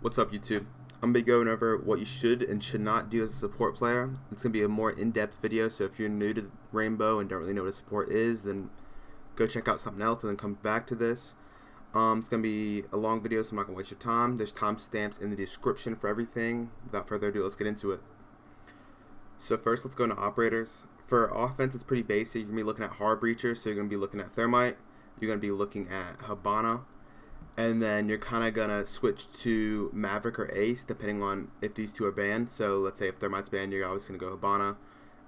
What's up, YouTube? I'm going to be going over what you should and should not do as a support player. It's going to be a more in-depth video, so if you're new to Rainbow and don't really know what a support is, then go check out something else and then come back to this. It's going to be a long video, so I'm not going to waste your time. There's timestamps in the description for everything. Without further ado, let's get into it. So first, let's go into operators. For offense, it's pretty basic. You're going to be looking at hard breachers, so you're going to be looking at Thermite. You're going to be looking at Hibana. And then you're kind of going to switch to Maverick or Ace, depending on if these two are banned. So let's say if Thermite's banned, you're obviously going to go Hibana.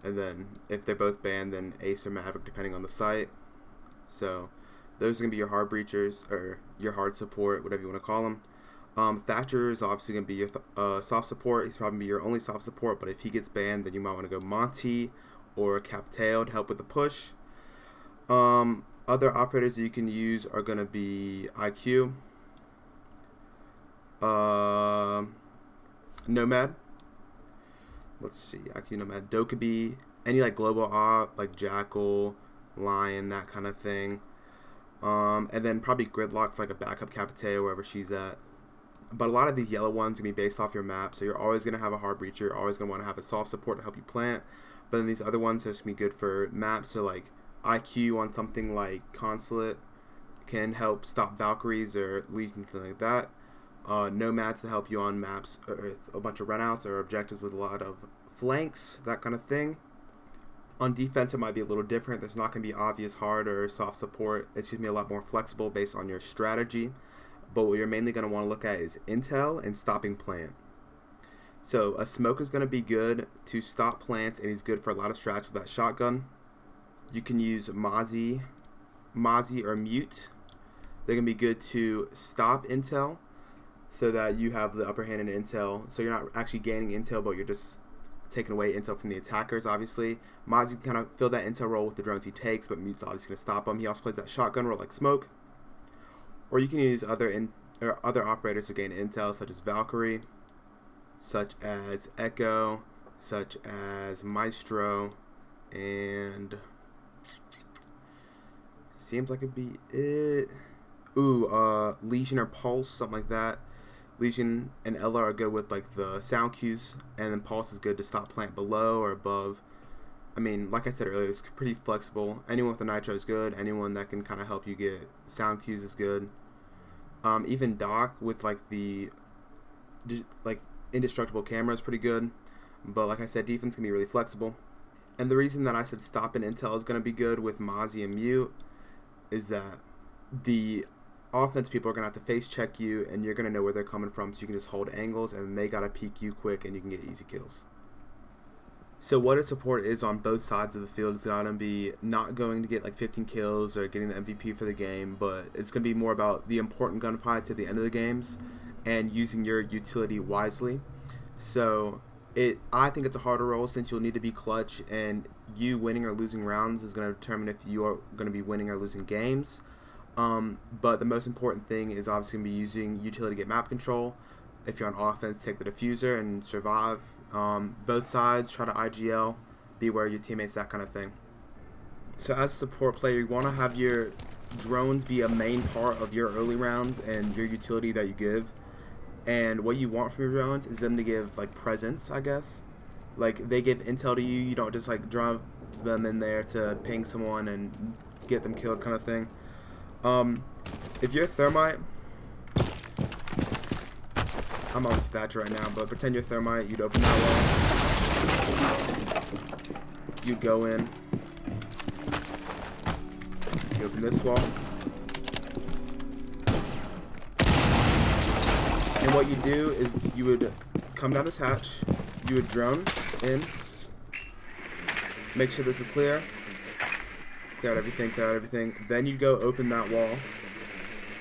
And then if they're both banned, then Ace or Maverick, depending on the site. So those are going to be your hard breachers, or your hard support, whatever you want to call them. Thatcher is obviously going to be your soft support. He's probably your only soft support, but if he gets banned, then you might want to go Monty or Captail to help with the push. Other operators that you can use are going to be IQ, Nomad. Let's see, IQ, Nomad, Dokkaebi, any like global op, like Jackal, Lion, that kind of thing. And then probably Gridlock for like a backup Captail wherever she's at. But a lot of these yellow ones are going to be based off your map, so you're always going to have a hard breacher, you're always going to want to have a soft support to help you plant. But then these other ones are just going to be good for maps, so like IQ on something like Consulate can help stop Valkyries or Legion, something like that. Nomads to help you on maps or a bunch of runouts or objectives with a lot of flanks, that kind of thing. On defense, it might be a little different. There's not going to be obvious hard or soft support. It's just going to be a lot more flexible based on your strategy. But what you're mainly going to want to look at is intel and stopping plant. So a smoke is going to be good to stop plants, and he's good for a lot of strats with that shotgun. You can use Mozzie or Mute. They're going to be good to stop intel so that you have the upper hand in intel. So you're not actually gaining intel, but you're just taking away intel from the attackers, obviously. Mozzie can kind of fill that intel role with the drones he takes, but Mute's obviously going to stop him. He also plays that shotgun role like Smoke. Or you can use other operators to gain intel, such as Valkyrie, such as Echo, such as Maestro, and seems like it'd be it. Legion or Pulse, something like that. Legion and Ella are good with like the sound cues, and then Pulse is good to stop plant below or above. I mean, like I said earlier, it's pretty flexible. Anyone with the Nitro is good. Anyone that can kind of help you get sound cues is good. Even Doc with like the indestructible camera is pretty good. But like I said, defense can be really flexible. And the reason that I said stop and intel is going to be good with Mozzie and Mute is that the offense people are going to have to face check you, and you're going to know where they're coming from, so you can just hold angles, and they got to peek you quick, and you can get easy kills. So what a support is on both sides of the field is going to be not going to get like 15 kills or getting the MVP for the game, but it's going to be more about the important gunfight to the end of the games and using your utility wisely. So I think it's a harder role since you'll need to be clutch, and you winning or losing rounds is going to determine if you are going to be winning or losing games. But the most important thing is obviously going to be using utility to get map control. If you're on offense, take the diffuser and survive. Both sides, try to IGL, be aware of your teammates, that kind of thing. So as a support player, you want to have your drones be a main part of your early rounds and your utility that you give. And what you want from your drones is them to give like presence, I guess. Like they give intel to you. You don't just like drive them in there to ping someone and get them killed, kind of thing. If you're Thermite, I'm on Thatcher right now, but pretend you're Thermite. You'd open that wall. You'd go in. You open this wall. And what you do is you would come down this hatch, you would drone in, make sure this is clear, clear out everything, then you go open that wall.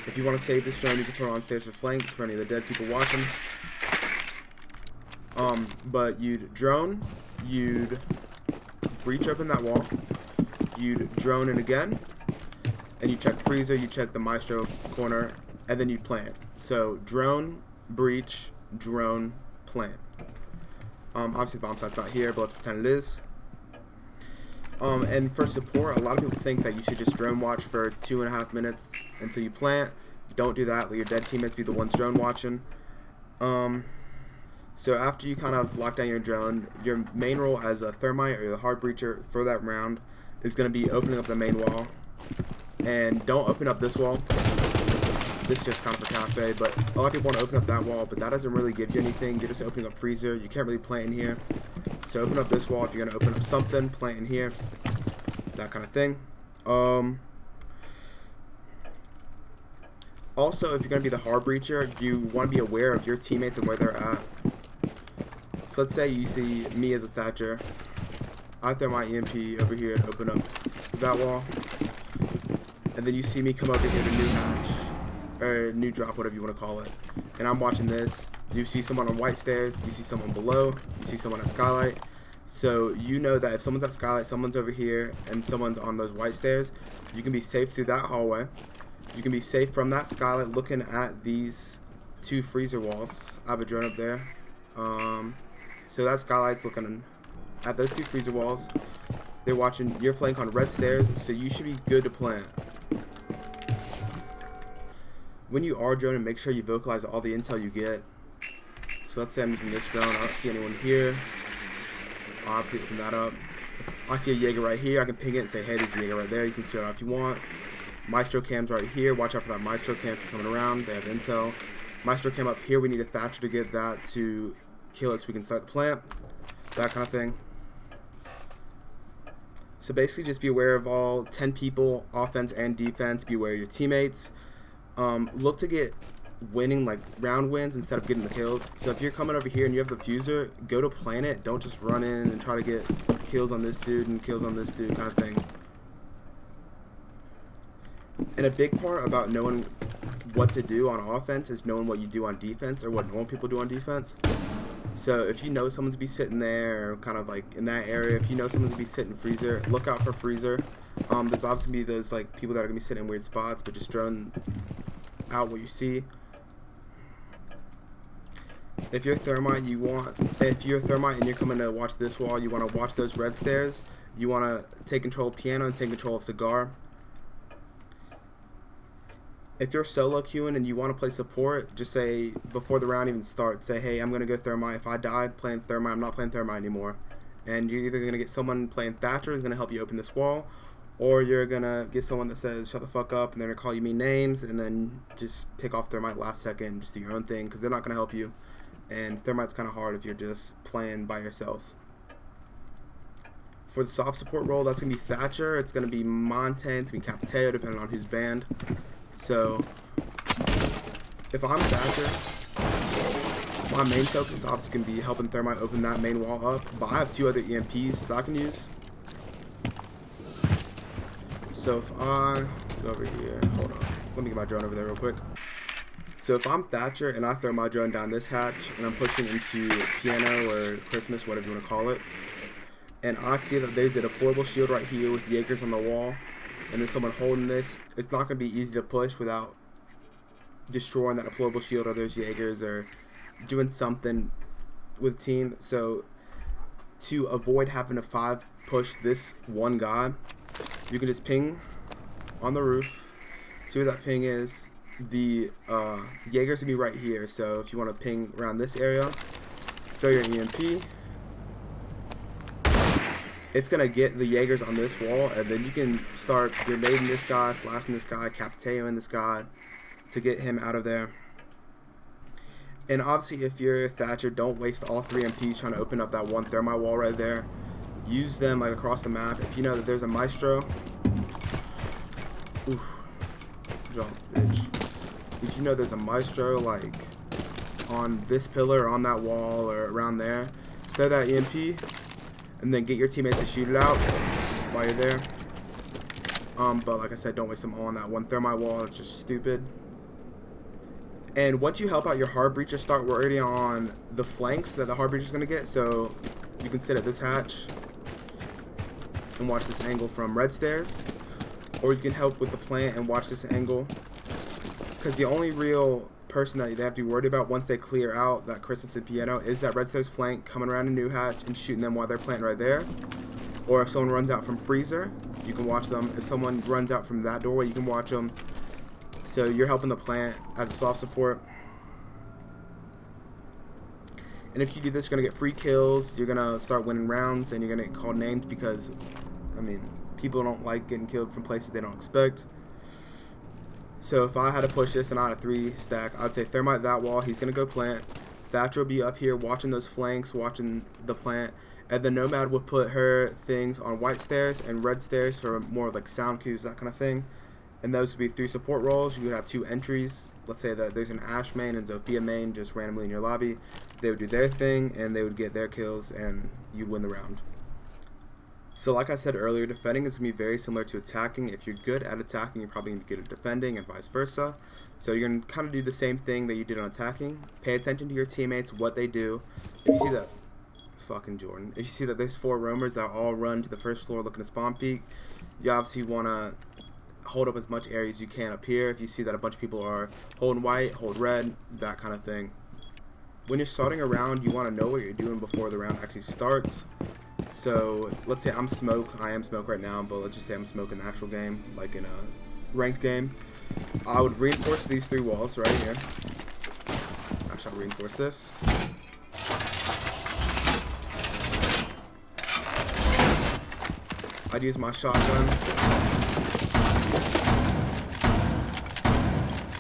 If you want to save this drone, you can put it on stairs for flanks for any of the dead people watching. But you'd drone, you'd breach open that wall, you'd drone in again, and you check freezer, you check the Maestro corner, and then you'd plant. So drone, breach, drone, plant. Obviously the bomb site's not here, but let's pretend it is. And for support, a lot of people think that you should just drone watch for 2.5 minutes until you plant. Don't do that. Let your dead teammates be the ones drone watching. So after you kind of lock down your drone, your main role as a thermite or the hard breacher for that round is going to be opening up the main wall. And don't open up this wall. This is just kind of for cafe, but a lot of people want to open up that wall, but that doesn't really give you anything. You're just opening up freezer. You can't really plant in here. So open up this wall if you're going to open up something, plant in here, that kind of thing. Also, if you're going to be the hard breacher, you want to be aware of your teammates and where they're at. So let's say you see me as a Thatcher. I throw my EMP over here to open up that wall. And then you see me come over here to new hatch, or new drop, whatever you want to call it. And I'm watching this. You see someone on white stairs, you see someone below, you see someone at skylight. So you know that if someone's at skylight, someone's over here, and someone's on those white stairs, you can be safe through that hallway. You can be safe from that skylight looking at these two freezer walls. I have a drone up there. So that skylight's looking at those two freezer walls. They're watching your flank on red stairs, so you should be good to plant. When you are droning, make sure you vocalize all the intel you get. So let's say I'm using this drone. I don't see anyone here. I'll obviously open that up. If I see a Jaeger right here, I can ping it and say, hey, there's a Jaeger right there. You can show it off if you want. Maestro cam's right here. Watch out for that Maestro cam coming around. They have intel. Maestro cam up here. We need a Thatcher to get that to kill it so we can start the plant. That kind of thing. So basically just be aware of all 10 people, offense and defense. Be aware of your teammates. Look to get winning, like round wins, instead of getting the kills. So if you're coming over here and you have the fuser, go to planet. Don't just run in and try to get kills on this dude and kills on this dude kind of thing. And a big part about knowing what to do on offense is knowing what you do on defense, or what normal people do on defense. So if you know someone's to be sitting there, or kind of like in that area, if you know someone's to be sitting freezer, look out for freezer. There's obviously be those like people that are gonna be sitting in weird spots, but just drone out what you see. If you're thermite, and you're coming to watch this wall, you want to watch those red stairs. You want to take control of piano and take control of cigar. If you're solo queuing and you want to play support, just say before the round even starts, say, hey, I'm going to go thermite. If I die playing thermite, I'm not playing thermite anymore. And you're either going to get someone playing Thatcher who's going to help you open this wall, or you're going to get someone that says, shut the fuck up, and they're going to call you mean names, and then just pick off thermite last second and just do your own thing, because they're not going to help you. And thermite's kind of hard if you're just playing by yourself. For the soft support role, that's going to be Thatcher. It's going to be Monte. It's going to be Capiteo, depending on who's banned. So, if I'm Thatcher, my main focus is obviously going to be helping thermite open that main wall up. But I have two other EMPs that I can use. So if I go over here, hold on. Let me get my drone over there real quick. So if I'm Thatcher and I throw my drone down this hatch and I'm pushing into piano or Christmas, whatever you want to call it, and I see that there's a deployable shield right here with Jaegers on the wall, and there's someone holding this, it's not going to be easy to push without destroying that deployable shield or those Jaegers or doing something with the team. So to avoid having to 5 push this one guy, you can just ping on the roof, see where that ping is. The Jaeger's gonna be right here, so if you want to ping around this area, throw your EMP. It's gonna get the Jaegers on this wall, and then you can start grenading this guy, flashing this guy, Capiteo in this guy to get him out of there. And obviously, if you're Thatcher, don't waste all 3 MPs trying to open up that one thermite wall right there. Use them like across the map. If you know that there's a Maestro, oof, jump, bitch. If you know there's a Maestro like on this pillar, or on that wall, or around there, throw that EMP, and then get your teammates to shoot it out while you're there. But like I said, don't waste them all on that one thermite wall. It's just stupid. And once you help out your hard breacher, start working on the flanks that the hard breacher is going to get. So you can sit at this hatch and watch this angle from red stairs, or you can help with the plant and watch this angle, because the only real person that they have to be worried about once they clear out that Christmas and piano is that red stairs flank coming around a new hatch and shooting them while they're planting right there. Or if someone runs out from freezer, you can watch them. If someone runs out from that doorway, you can watch them. So you're helping the plant as a soft support. And if you do this, you're going to get free kills, you're going to start winning rounds, and you're going to get called names because, I mean, people don't like getting killed from places they don't expect. So if I had to push this and I had a 3 stack, I'd say Thermite that wall, he's going to go plant. Thatcher will be up here watching those flanks, watching the plant. And then Nomad will put her things on white stairs and red stairs for more like sound cues, that kind of thing. And those would be 3 support roles. You would have 2 entries. Let's say that there's an Ashe main and Zofia main just randomly in your lobby. They would do their thing and they would get their kills and you'd win the round. So like I said earlier, defending is going to be very similar to attacking. If you're good at attacking, you're probably going to be good at defending and vice versa. So you're going to kind of do the same thing that you did on attacking. Pay attention to your teammates, what they do. If you see that, fucking Jordan, if you see that there's 4 roamers that all run to the first floor looking to spawn peek, you obviously want to hold up as much area as you can up here. If you see that a bunch of people are holding white, hold red, that kind of thing. When you're starting a round, you want to know what you're doing before the round actually starts. So let's say I'm smoke. I am smoke right now, but let's just say I'm smoke in the actual game, like in a ranked game. I would reinforce these 3 walls right here. Actually, I'll reinforce this. I'd use my shotgun.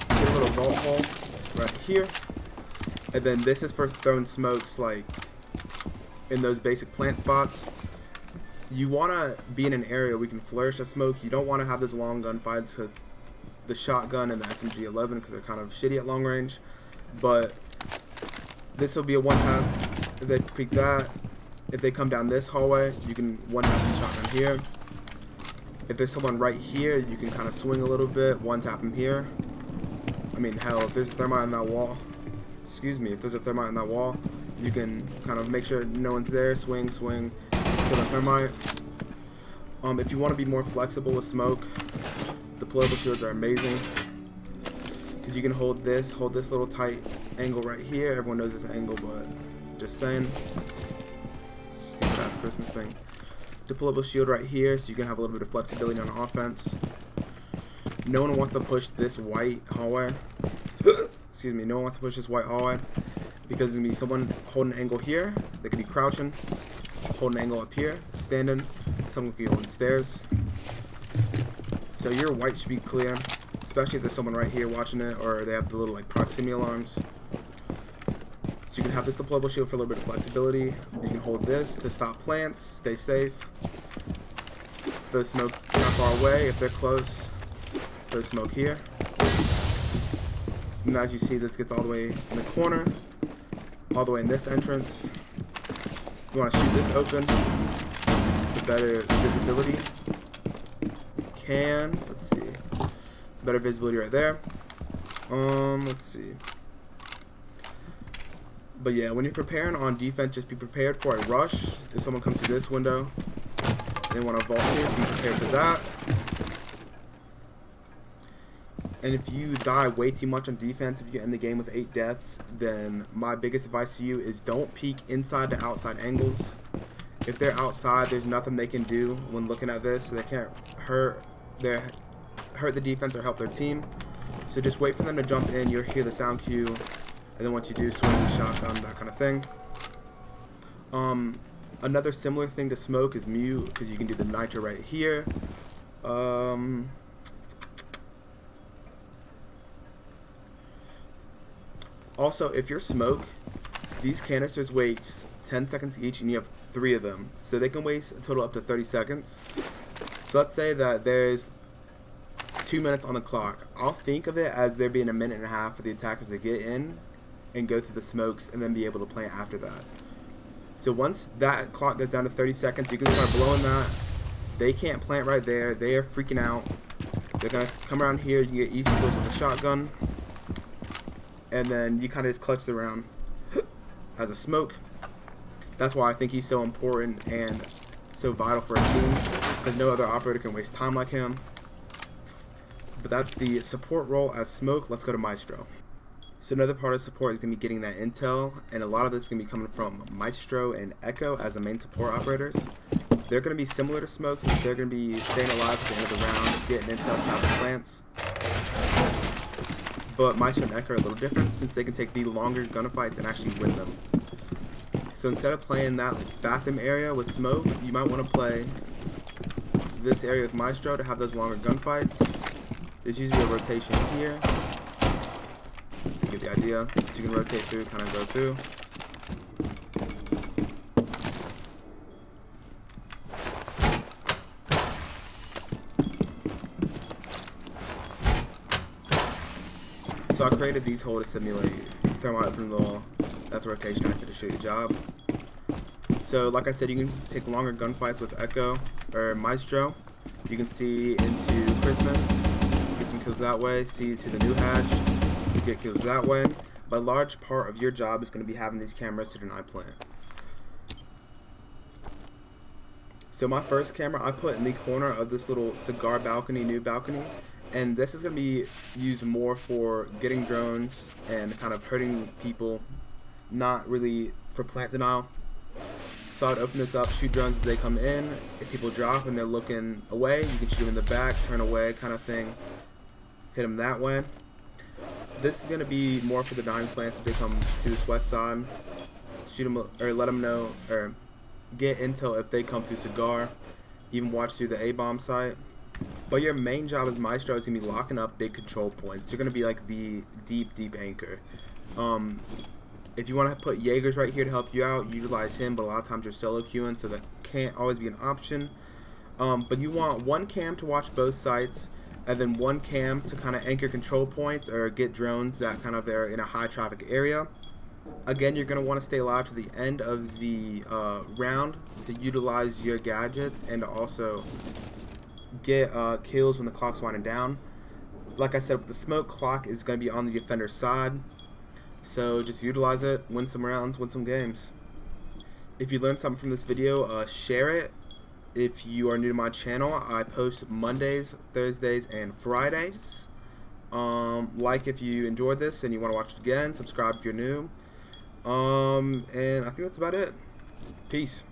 Get a little vault hole right here. And then this is for throwing smokes like in those basic plant spots. You want to be in an area where we can flourish a smoke. You don't want to have those long gunfights with the shotgun and the SMG-11 because they're kind of shitty at long range. But this will be a one-tap. If they peek that, if they come down this hallway, you can one-tap the shotgun here. If there's someone right here, you can kind of swing a little bit, one-tap them here. I mean, hell, if there's a thermite in that wall, excuse me, if there's a thermite in that wall, you can kind of make sure no one's there, swing, swing, kill the thermite. If you want to be more flexible with smoke, deployable shields are amazing. Because you can hold this little tight angle right here. Everyone knows it's an angle, but just saying. Stupid ass Christmas thing. Deployable shield right here, so you can have a little bit of flexibility on offense. No one wants to push this white hallway. Excuse me, no one wants to push this white hallway because there's going to be someone holding an angle here. They could be crouching, holding an angle up here, standing. Someone could be holding stairs. So your white should be clear, especially if there's someone right here watching it or they have the little like proximity alarms. So you can have this deployable shield for a little bit of flexibility. You can hold this to stop plants, stay safe. Throw smoke not far away. If they're close, throw smoke here. And as you see, this gets all the way in the corner, all the way in this entrance. If you want to shoot this open, for better visibility, you can. Let's see. Better visibility right there. Let's see. But yeah, when you're preparing on defense, just be prepared for a rush. If someone comes to this window, they want to vault here, be prepared for that. And if you die way too much on defense, if you end the game with 8 deaths, then my biggest advice to you is don't peek inside to outside angles. If they're outside, there's nothing they can do when looking at this. They can't hurt the defense or help their team. So just wait for them to jump in. You'll hear the sound cue. And then once you do, swing, shotgun, that kind of thing. Another similar thing to smoke is mute, because you can do the nitro right here. Also, if you're smoke, these canisters waste 10 seconds each, and you have 3 of them. So they can waste a total up to 30 seconds. So let's say that there's 2 minutes on the clock. I'll think of it as there being a minute and a half for the attackers to get in and go through the smokes and then be able to plant after that. So once that clock goes down to 30 seconds, you can start blowing that. They can't plant right there. They are freaking out. They're going to come around here. You can get easy kills with a shotgun. And then you kind of just clutch the round as a smoke. That's why I think he's so important and so vital for a team, because no other operator can waste time like him. But that's the support role as smoke. Let's go to Maestro. So another part of support is going to be getting that intel, and a lot of this is going to be coming from Maestro and Echo as the main support operators. They're going to be similar to Smoke, since they're going to be staying alive at the end of the round, getting intel, stopping plants. But Maestro and Echo are a little different, since they can take the longer gunfights and actually win them. So instead of playing that bathroom area with smoke, you might want to play this area with Maestro to have those longer gunfights. There's usually a rotation here. You get the idea. So you can rotate through, kind of go through. So I created these holes to simulate thermite open wall. That's a rotation after to show your job. So like I said, you can take longer gunfights with Echo or Maestro. You can see into Christmas, get some kills that way, see to the new hatch, get kills that way. But a large part of your job is going to be having these cameras to deny plant. So my first camera I put in the corner of this little cigar balcony, new balcony. And this is going to be used more for getting drones and kind of hurting people, not really for plant denial. So I'd open this up, shoot drones as they come in. If people drop and they're looking away, you can shoot them in the back, turn away kind of thing, hit them that way. This is going to be more for the dying plants if they come to this west side. Shoot them or let them know or get intel if they come through cigar, even watch through the A-bomb site. But your main job as Maestro is going to be locking up big control points. You're going to be like the deep anchor. If you want to put Jaegers right here to help you out, utilize him, but a lot of times you're solo queuing, so that can't always be an option. But you want one cam to watch both sites, and then one cam to kind of anchor control points or get drones that kind of are in a high traffic area. Again, you're going to want to stay alive to the end of the round to utilize your gadgets and to also get kills when the clock's winding down. Like I said, with the smoke, clock is going to be on the defender's side, so just utilize it, win some rounds, win some games. If you learned something from this video, share it. If you are new to my channel, I post Mondays, Thursdays, and Fridays. Like if you enjoyed this and you want to watch it again, subscribe if you're new. And I think that's about it. Peace.